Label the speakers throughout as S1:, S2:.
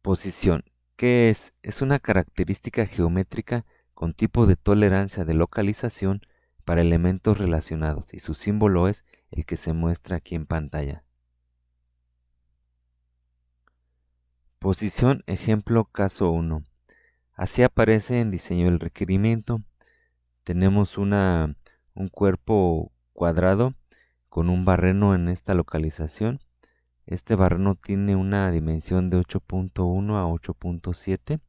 S1: Posición. ¿Qué es? Es una característica geométrica con tipo de tolerancia de localización para elementos relacionados y su símbolo es el que se muestra aquí en pantalla. Posición ejemplo caso 1. Así aparece en diseño del requerimiento. Tenemos un cuerpo cuadrado con un barreno en esta localización. Este barreno tiene una dimensión de 8.1 a 8.7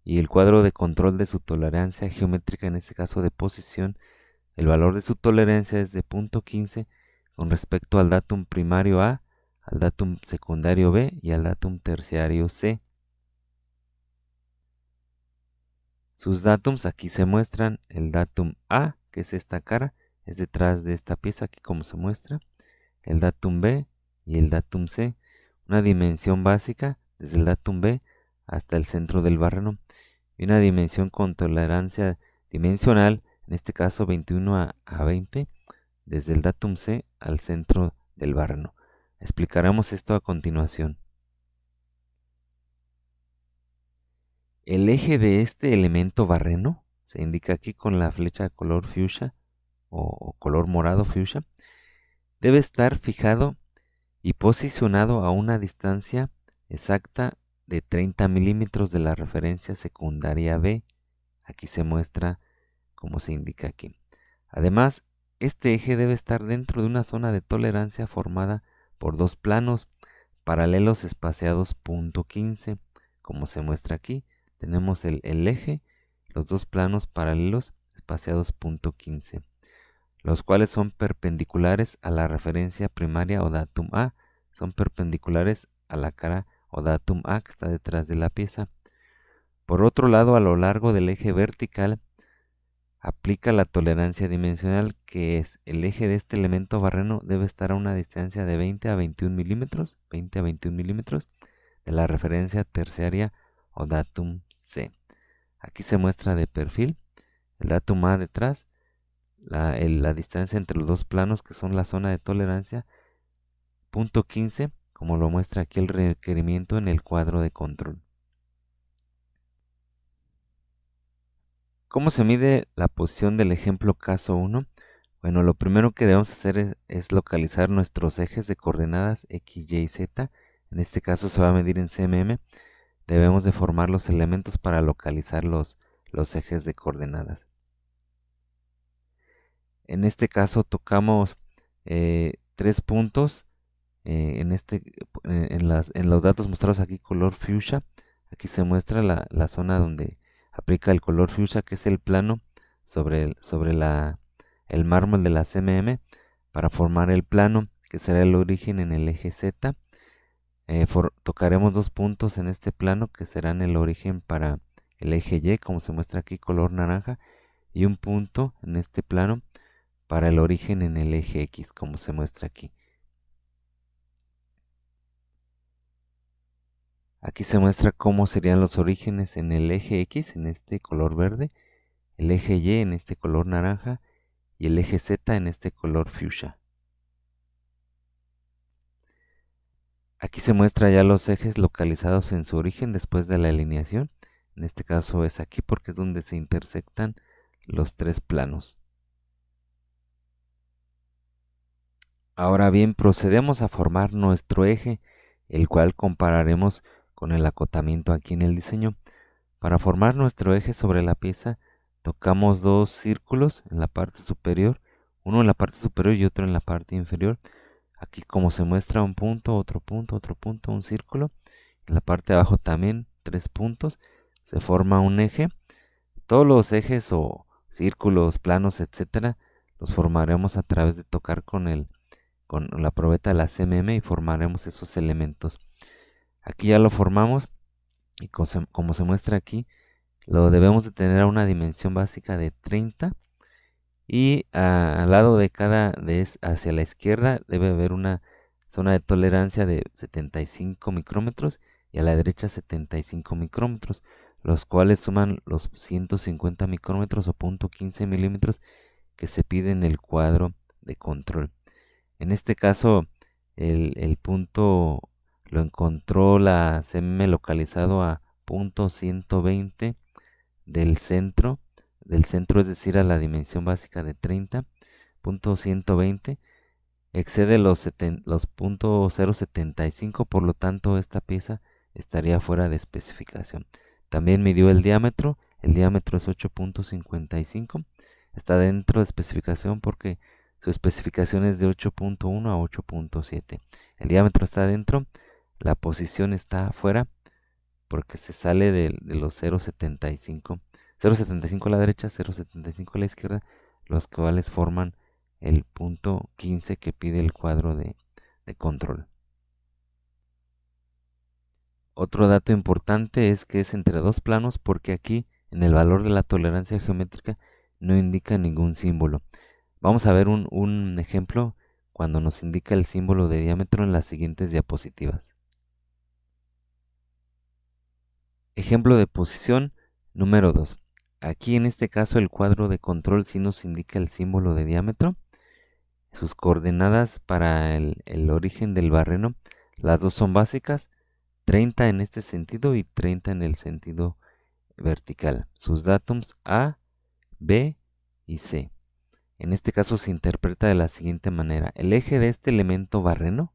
S1: y el cuadro de control de su tolerancia geométrica, en este caso de posición, el valor de su tolerancia es de 0.15 con respecto al datum primario A, al datum secundario B y al datum terciario C. Sus datums aquí se muestran, el datum A, que es esta cara, es detrás de esta pieza aquí como se muestra, el datum B y el datum C, una dimensión básica desde el datum B hasta el centro del barreno y una dimensión con tolerancia dimensional, en este caso 21 a 20, desde el datum C al centro del barreno. Explicaremos esto a continuación. El eje de este elemento barreno se indica aquí con la flecha color fuchsia o color morado fuchsia. Debe estar fijado y posicionado a una distancia exacta de 30 milímetros de la referencia secundaria B. Aquí se muestra como se indica aquí. Además, este eje debe estar dentro de una zona de tolerancia formada por dos planos paralelos espaciados .15, como se muestra aquí. Tenemos el eje, los dos planos paralelos espaciados .15, los cuales son perpendiculares a la referencia primaria o datum A, son perpendiculares a la cara o datum A que está detrás de la pieza. Por otro lado, a lo largo del eje vertical, aplica la tolerancia dimensional, que es el eje de este elemento barreno debe estar a una distancia de 20 a 21 milímetros, de la referencia terciaria o datum C. Aquí se muestra de perfil el datum A detrás, la distancia entre los dos planos que son la zona de tolerancia, .15, como lo muestra aquí el requerimiento en el cuadro de control. ¿Cómo se mide la posición del ejemplo caso 1? Bueno, lo primero que debemos hacer es localizar nuestros ejes de coordenadas X, Y y Z. En este caso se va a medir en cm. Debemos de formar los elementos para localizar los ejes de coordenadas. En este caso tocamos 3 puntos en los datos mostrados aquí color fuchsia. Aquí se muestra la zona donde aplica el color fuchsia, que es el plano sobre el mármol de la CMM, para formar el plano que será el origen en el eje Z. Tocaremos 2 puntos en este plano que serán el origen para el eje Y, como se muestra aquí color naranja, y un punto en este plano para el origen en el eje X, como se muestra aquí. Aquí se muestra cómo serían los orígenes en el eje X, en este color verde, el eje Y en este color naranja y el eje Z en este color fuchsia. Aquí se muestra ya los ejes localizados en su origen después de la alineación. En este caso es aquí porque es donde se intersectan los 3 planos. Ahora bien, procedemos a formar nuestro eje, el cual compararemos con el acotamiento aquí en el diseño. Para formar nuestro eje sobre la pieza, tocamos 2 círculos en la parte superior, uno en la parte superior y otro en la parte inferior. Aquí, como se muestra, un punto, otro punto, un círculo. En la parte de abajo también 3 puntos. Se forma un eje. Todos los ejes o círculos, planos, etcétera, los formaremos a través de tocar con la probeta de la CMM y formaremos esos elementos. Aquí ya lo formamos y como se muestra aquí, lo debemos de tener a una dimensión básica de 30 y al lado de hacia la izquierda debe haber una zona de tolerancia de 75 micrómetros y a la derecha 75 micrómetros, los cuales suman los 150 micrómetros o .15 milímetros que se pide en el cuadro de control. En este caso, el punto lo encontró la CMM localizado a punto 120 del centro, es decir, a la dimensión básica de 30, punto 120, excede los punto 075, por lo tanto esta pieza estaría fuera de especificación. También midió el diámetro es 8.55, está dentro de especificación porque su especificación es de 8.1 a 8.7. El diámetro está dentro, la posición está fuera porque se sale de los 0.75. 0.75 a la derecha, 0.75 a la izquierda, los cuales forman el punto 15 que pide el cuadro de control. Otro dato importante es que es entre dos planos porque aquí en el valor de la tolerancia geométrica no indica ningún símbolo. Vamos a ver un ejemplo cuando nos indica el símbolo de diámetro en las siguientes diapositivas. Ejemplo de posición número 2. Aquí en este caso el cuadro de control sí nos indica el símbolo de diámetro. Sus coordenadas para el origen del barreno, las dos son básicas, 30 en este sentido y 30 en el sentido vertical. Sus datums A, B y C. En este caso se interpreta de la siguiente manera. El eje de este elemento barreno,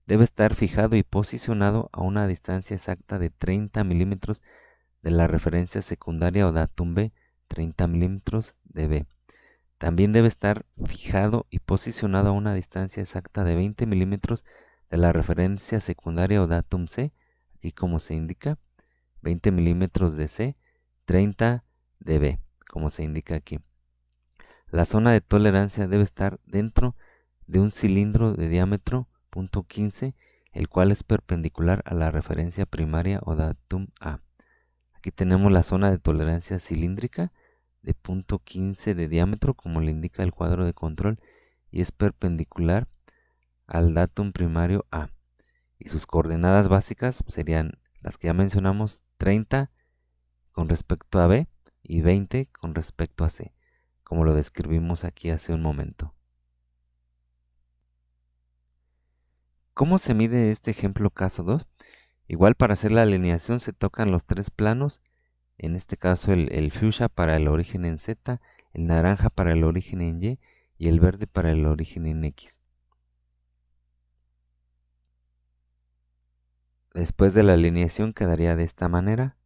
S1: debe estar fijado y posicionado a una distancia exacta de 30 milímetros de la referencia secundaria o datum B, 30 milímetros de B. También debe estar fijado y posicionado a una distancia exacta de 20 milímetros de la referencia secundaria o datum C, aquí como se indica, 20 milímetros de C, 30 de B, como se indica aquí. La zona de tolerancia debe estar dentro de un cilindro de diámetro .15, el cual es perpendicular a la referencia primaria o datum A. Aquí tenemos la zona de tolerancia cilíndrica de .15 de diámetro, como le indica el cuadro de control, y es perpendicular al datum primario A. Y sus coordenadas básicas serían las que ya mencionamos, 30 con respecto a B y 20 con respecto a C, como lo describimos aquí hace un momento. ¿Cómo se mide este ejemplo caso 2? Igual para hacer la alineación se tocan los tres planos, en este caso el fuchsia para el origen en Z, el naranja para el origen en Y y el verde para el origen en X. Después de la alineación quedaría de esta manera.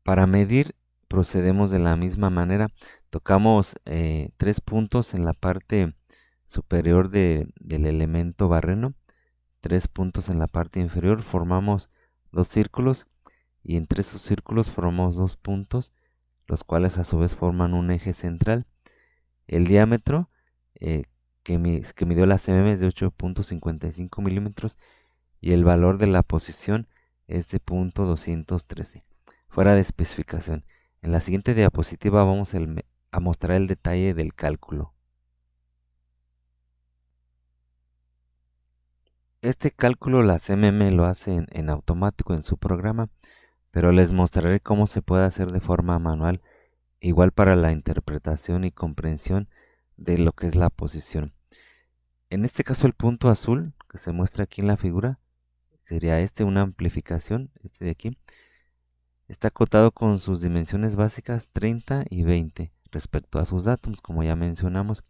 S1: Para medir procedemos de la misma manera. Tocamos 3 puntos en la parte superior del elemento barreno, 3 puntos en la parte inferior, formamos 2 círculos y entre esos círculos formamos 2 puntos, los cuales a su vez forman un eje central. El diámetro que midió la CMM es de 8.55 milímetros y el valor de la posición es de .213, fuera de especificación. En la siguiente diapositiva vamos a mostrar el detalle del cálculo. Este cálculo la CMM lo hace en automático en su programa, pero les mostraré cómo se puede hacer de forma manual, igual para la interpretación y comprensión de lo que es la posición. En este caso el punto azul que se muestra aquí en la figura sería una amplificación, de aquí. Está acotado con sus dimensiones básicas 30 y 20 respecto a sus datums, como ya mencionamos.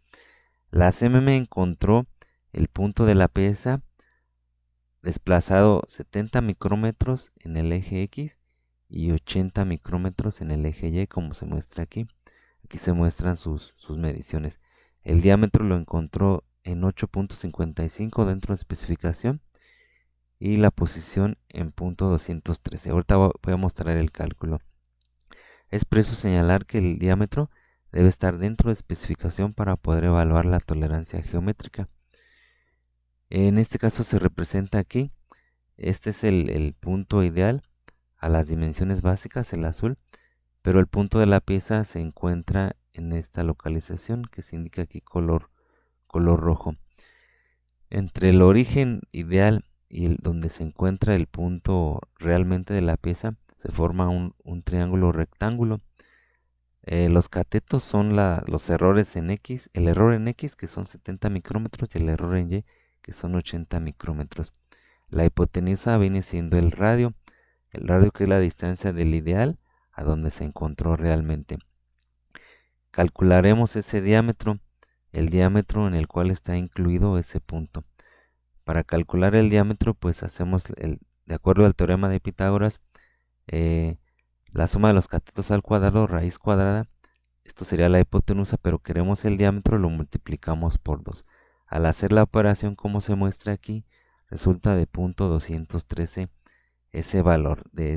S1: La CMM encontró el punto de la pieza desplazado 70 micrómetros en el eje X y 80 micrómetros en el eje Y, como se muestra aquí. Aquí se muestran sus mediciones. El diámetro lo encontró en 8.55 dentro de especificación y la posición en .213. Ahorita voy a mostrar el cálculo. Es preciso señalar que el diámetro debe estar dentro de especificación para poder evaluar la tolerancia geométrica. En este caso se representa aquí, este es el punto ideal a las dimensiones básicas, el azul, pero el punto de la pieza se encuentra en esta localización que se indica aquí color rojo. Entre el origen ideal y donde se encuentra el punto realmente de la pieza se forma un triángulo rectángulo. Los catetos son los errores en X, el error en X que son 70 micrómetros y el error en Y que son 80 micrómetros. La hipotenusa viene siendo el radio que es la distancia del ideal a donde se encontró realmente. Calcularemos ese diámetro, el diámetro en el cual está incluido ese punto. Para calcular el diámetro, pues hacemos, de acuerdo al teorema de Pitágoras, la suma de los catetos al cuadrado, raíz cuadrada. Esto sería la hipotenusa, pero queremos el diámetro, lo multiplicamos por 2. Al hacer la operación como se muestra aquí, resulta de punto 213 ese valor de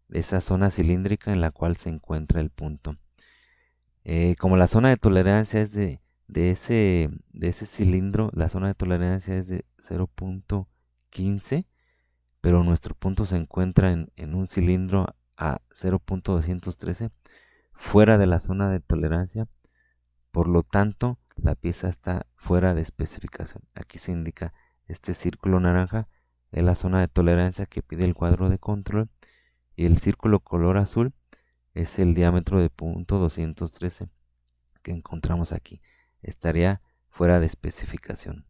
S1: esa zona cilíndrica en la cual se encuentra el punto. Como la zona de tolerancia es de ese cilindro, la zona de tolerancia es de 0.15, pero nuestro punto se encuentra en un cilindro a 0.213, fuera de la zona de tolerancia, por lo tanto la pieza está fuera de especificación. Aquí se indica este círculo naranja, es la zona de tolerancia que pide el cuadro de control, y el círculo color azul es el diámetro de punto 213 que encontramos aquí. Estaría fuera de especificación.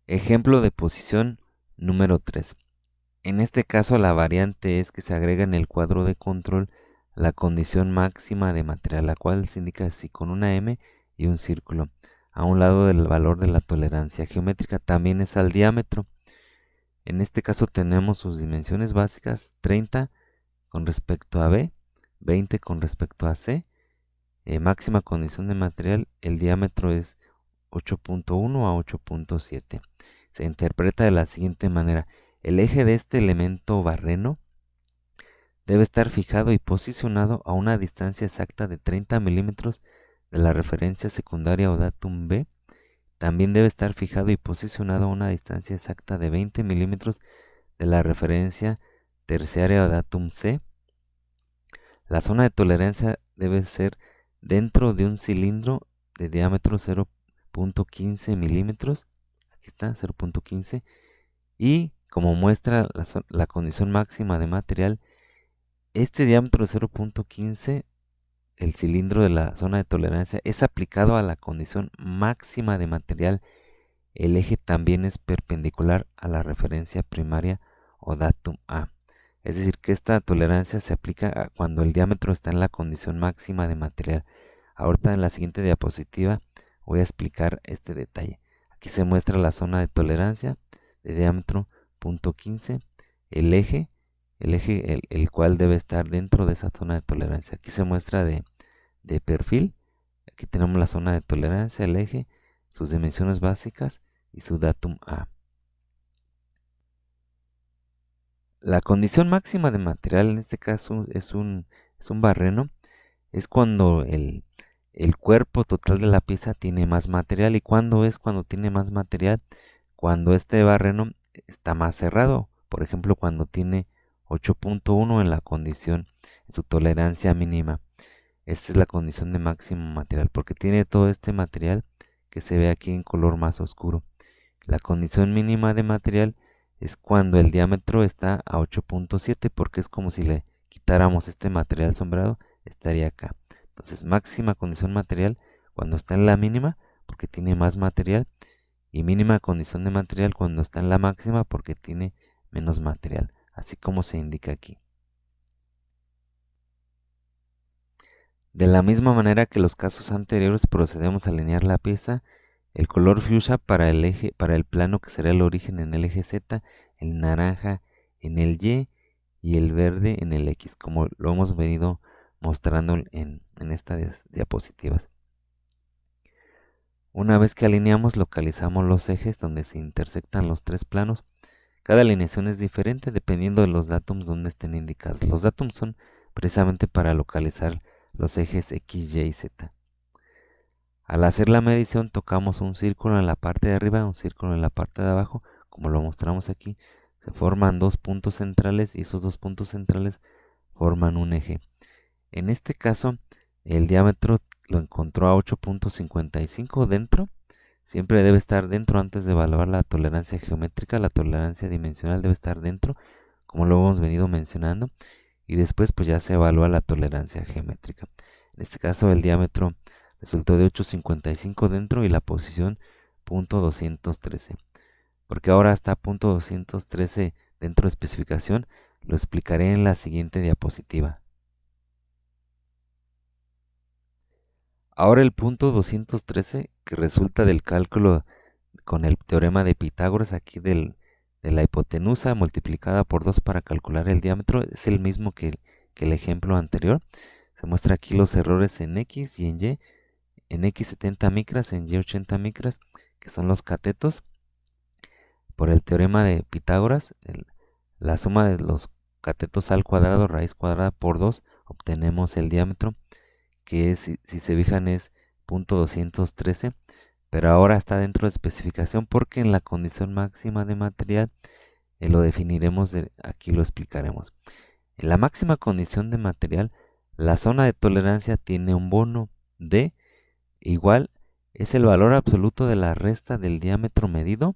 S1: Ejemplo de posición número 3. En este caso la variante es que se agrega en el cuadro de control la condición máxima de material, la cual se indica así con una M y un círculo. A un lado del valor de la tolerancia geométrica también es al diámetro. En este caso tenemos sus dimensiones básicas, 30 con respecto a B, 20 con respecto a C. Máxima condición de material, el diámetro es 8.1 a 8.7. Se interpreta de la siguiente manera. El eje de este elemento barreno debe estar fijado y posicionado a una distancia exacta de 30 milímetros de la referencia secundaria o datum B. También debe estar fijado y posicionado a una distancia exacta de 20 milímetros de la referencia terciaria o datum C. La zona de tolerancia debe ser dentro de un cilindro de diámetro 0.15 milímetros. Aquí está, 0.15. Y como muestra la condición máxima de material, este diámetro 0.15, el cilindro de la zona de tolerancia, es aplicado a la condición máxima de material. El eje también es perpendicular a la referencia primaria o datum A. Es decir, que esta tolerancia se aplica cuando el diámetro está en la condición máxima de material. Ahorita en la siguiente diapositiva voy a explicar este detalle. Aquí se muestra la zona de tolerancia de diámetro 0.15, el eje, el cual debe estar dentro de esa zona de tolerancia. Aquí se muestra de perfil. Aquí tenemos la zona de tolerancia, el eje, sus dimensiones básicas y su datum A. La condición máxima de material en este caso es un barreno. Es cuando el cuerpo total de la pieza tiene más material. ¿Y cuándo es cuando tiene más material? Cuando este barreno está más cerrado. Por ejemplo, cuando tiene 8.1 en la condición, en su tolerancia mínima. Esta es la condición de máximo material, porque tiene todo este material que se ve aquí en color más oscuro. La condición mínima de material es cuando el diámetro está a 8.7, porque es como si le quitáramos este material sombreado, estaría acá. Entonces, máxima condición material cuando está en la mínima, porque tiene más material, y mínima condición de material cuando está en la máxima, porque tiene menos material, así como se indica aquí. De la misma manera que los casos anteriores, procedemos a alinear la pieza, el color fuchsia para el eje, para el plano que será el origen en el eje Z, el naranja en el y el verde en el X, como lo hemos venido mostrando en estas diapositivas. Una vez que alineamos, localizamos los ejes donde se intersectan los tres planos. Cada alineación es diferente dependiendo de los datums donde estén indicados. Los datums son precisamente para localizar los ejes X, Y y Z. Al hacer la medición tocamos un círculo en la parte de arriba, un círculo en la parte de abajo, como lo mostramos aquí. Se forman dos puntos centrales y esos dos puntos centrales forman un eje. En este caso, el diámetro lo encontró a 8.55 dentro. Siempre debe estar dentro antes de evaluar la tolerancia geométrica. La tolerancia dimensional debe estar dentro, como lo hemos venido mencionando. y después pues ya se evalúa la tolerancia geométrica. En este caso el diámetro resultó de 8.55 dentro y la posición .213. Porque ahora está .213 dentro de especificación, lo explicaré en la siguiente diapositiva. Ahora el punto 213 que resulta del cálculo con el teorema de Pitágoras aquí de la hipotenusa multiplicada por 2 para calcular el diámetro es el mismo que el ejemplo anterior. Se muestra aquí los errores en X y en X 70 micras, en Y 80 micras, que son los catetos. Por el teorema de Pitágoras, la suma de los catetos al cuadrado, raíz cuadrada por 2, obtenemos el diámetro, que es, si se fijan, es .213, pero ahora está dentro de especificación porque en la condición máxima de material lo definiremos, aquí lo explicaremos. En la máxima condición de material, la zona de tolerancia tiene un bono de igual, es el valor absoluto de la resta del diámetro medido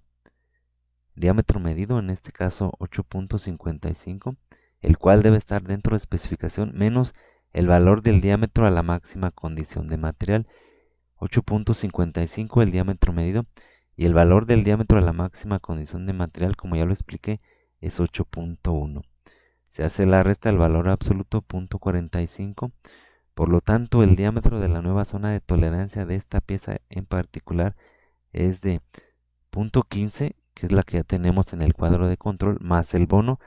S1: en este caso 8.55, el cual debe estar dentro de especificación menos el valor del diámetro a la máxima condición de material, 8.55 el diámetro medido, y el valor del diámetro a la máxima condición de material, como ya lo expliqué, es 8.1. Se hace la resta del valor absoluto, 0.45. Por lo tanto, el diámetro de la nueva zona de tolerancia de esta pieza en particular es de 0.15, que es la que ya tenemos en el cuadro de control, más el bono,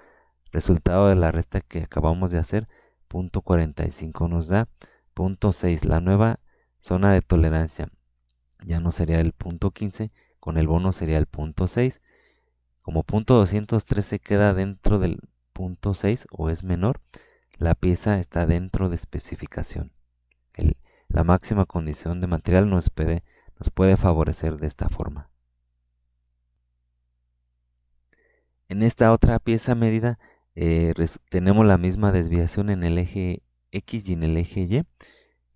S1: resultado de la resta que acabamos de hacer, 0.45 nos da 0.6. La nueva zona de tolerancia ya no sería el 0.15, con el bono sería el 0.6. Como .213 queda dentro del 0.6 o es menor, la pieza está dentro de especificación. La máxima condición de material nos puede favorecer de esta forma. En esta otra pieza medida tenemos la misma desviación en el eje X y en el eje Y,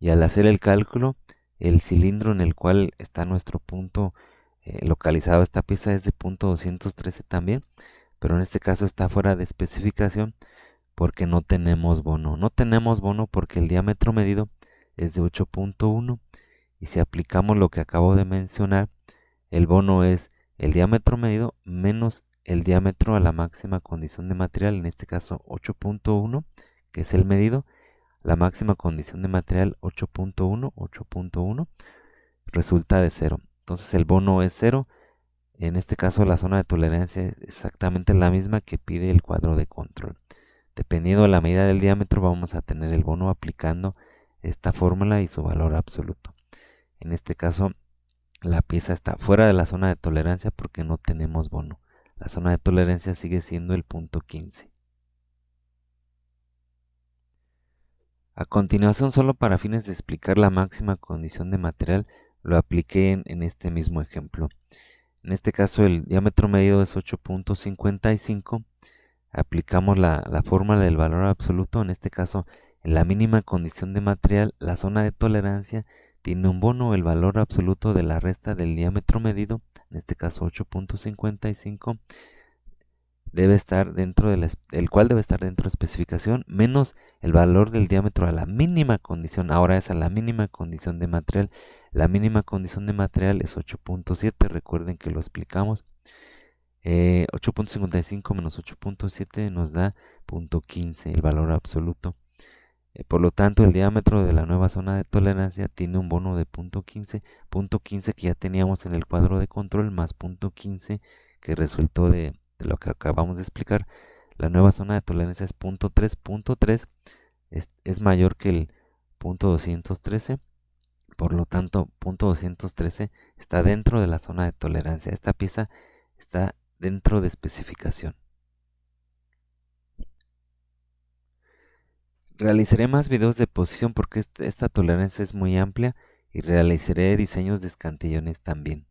S1: y al hacer el cálculo, el cilindro en el cual está nuestro punto localizado esta pieza es de .213 también, pero en este caso está fuera de especificación porque no tenemos bono. No tenemos bono porque el diámetro medido es de 8.1, y si aplicamos lo que acabo de mencionar, el bono es el diámetro medido menos el diámetro a la máxima condición de material, en este caso 8.1, que es el medido, la máxima condición de material 8.1, resulta de 0. Entonces el bono es 0. En este caso la zona de tolerancia es exactamente la misma que pide el cuadro de control. Dependiendo de la medida del diámetro vamos a tener el bono aplicando esta fórmula y su valor absoluto. En este caso la pieza está fuera de la zona de tolerancia porque no tenemos bono. La zona de tolerancia sigue siendo el punto 15. A continuación, solo para fines de explicar la máxima condición de material, lo apliqué en este mismo ejemplo. En este caso el diámetro medido es 8.55. Aplicamos la fórmula del valor absoluto. En este caso, en la mínima condición de material, la zona de tolerancia tiene un bono, el valor absoluto de la resta del diámetro medido, en este caso 8.55, debe estar dentro el cual debe estar dentro de especificación, menos el valor del diámetro a la mínima condición. Ahora es a la mínima condición de material. La mínima condición de material es 8.7, recuerden que lo explicamos. 8.55 menos 8.7 nos da 0.15, el valor absoluto. Por lo tanto, el diámetro de la nueva zona de tolerancia tiene un bono de 0.15 que ya teníamos en el cuadro de control, más 0.15 que resultó de lo que acabamos de explicar. La nueva zona de tolerancia es 0.3. 0.3 es mayor que el 0.213. Por lo tanto, 0.213 está dentro de la zona de tolerancia. Esta pieza está dentro de especificación. Realizaré más videos de posición porque esta tolerancia es muy amplia, y realizaré diseños de escantillones también.